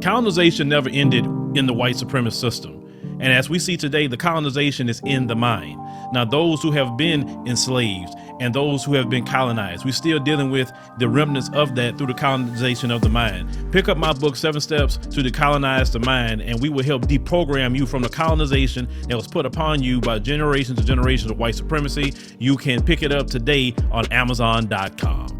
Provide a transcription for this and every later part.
Colonization never ended in the white supremacist system. And as we see today, the colonization is in the mind. Now, those who have been enslaved and those who have been colonized, we're still dealing with the remnants of that through the colonization of the mind. Pick up my book, 7 Steps to Decolonize the Mind, and we will help deprogram you from the colonization that was put upon you by generations and generations of white supremacy. You can pick it up today on Amazon.com.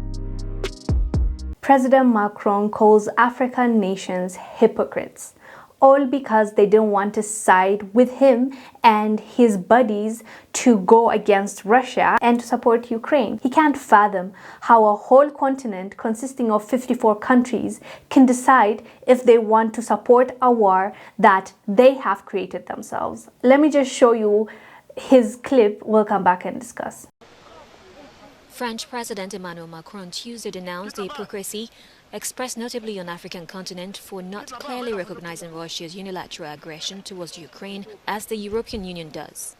President Macron calls African nations hypocrites, all because they didn't want to side with him and his buddies to go against Russia and to support Ukraine. He can't fathom how a whole continent consisting of 54 countries can decide if they want to support a war that they have created themselves. Let me just show you his clip. We'll come back and discuss. French President Emmanuel Macron Tuesday denounced the hypocrisy expressed notably on the African continent for not clearly recognizing Russia's unilateral aggression towards Ukraine as the European Union does.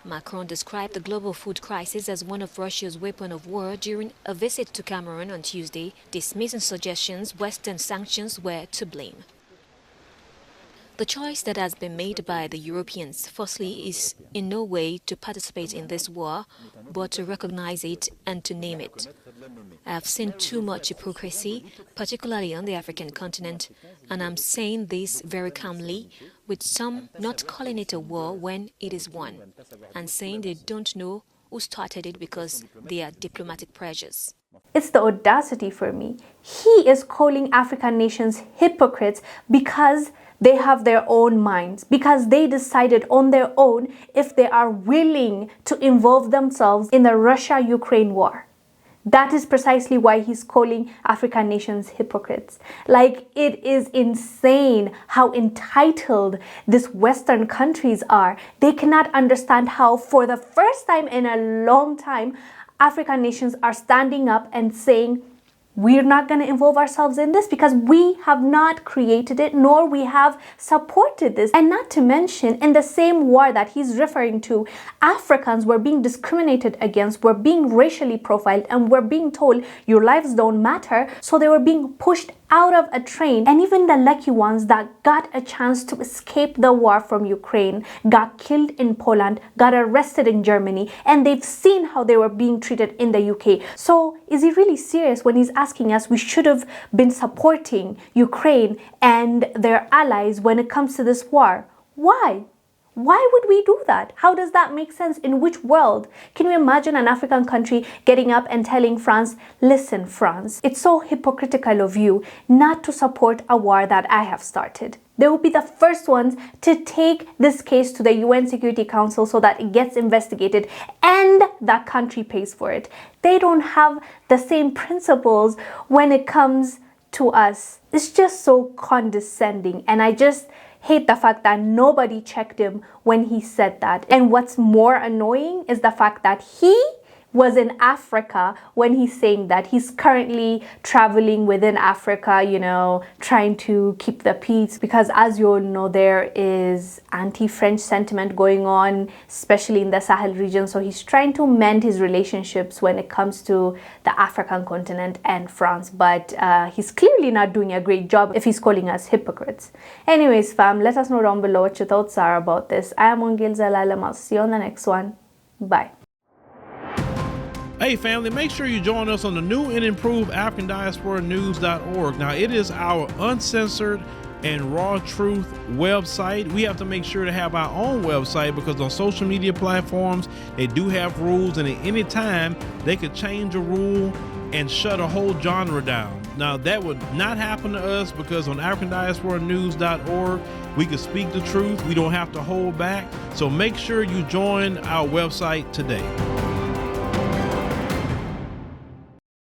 Macron described the global food crisis as one of Russia's weapons of war during a visit to Cameroon on Tuesday, dismissing suggestions Western sanctions were to blame. The choice that has been made by the Europeans, firstly, is in no way to participate in this war, but to recognize it and to name it. I have seen too much hypocrisy, particularly on the African continent, and I'm saying this very calmly, with some not calling it a war when it is one, and saying they don't know who started it because they are diplomatic pressures. It's the audacity for me. He is calling African nations hypocrites because they have their own minds, because they decided on their own if they are willing to involve themselves in the Russia-Ukraine war. That is precisely why he's calling African nations hypocrites. Like, it is insane how entitled these Western countries are. They cannot understand how, for the first time in a long time, African nations are standing up and saying, we're not going to involve ourselves in this because we have not created it, nor we have supported this. And not to mention, in the same war that he's referring to, Africans were being discriminated against, were being racially profiled, and were being told your lives don't matter. So they were being pushed out of a train. And even the lucky ones that got a chance to escape the war from Ukraine got killed in Poland, got arrested in Germany, and they've seen how they were being treated in the UK. So is he really serious when he's asking us we should have been supporting Ukraine and their allies when it comes to this war? Why? Why would we do that? How does that make sense? In which world? Can you imagine an African country getting up and telling France, listen, France, it's so hypocritical of you not to support a war that I have started. They will be the first ones to take this case to the UN Security Council so that it gets investigated and that country pays for it. They don't have the same principles when it comes to us. It's just so condescending, and I just hate the fact that nobody checked him when he said that. And what's more annoying is the fact that he was in Africa when he's saying that. He's currently traveling within Africa, trying to keep the peace, because as you all know, there is anti-French sentiment going on, especially in the Sahel region. So he's trying to mend his relationships when it comes to the African continent and France. But he's clearly not doing a great job if he's calling us hypocrites. Anyways, fam, let us know down below what your thoughts are about this. I am Wongel Zelalem. I'll see you on the next one. Bye. Hey family, make sure you join us on the new and improved AfricanDiasporaNews.org. Now, it is our uncensored and raw truth website. We have to make sure to have our own website because on social media platforms, they do have rules, and at any time they could change a rule and shut a whole genre down. Now, that would not happen to us because on AfricanDiasporaNews.org, we can speak the truth. We don't have to hold back. So make sure you join our website today.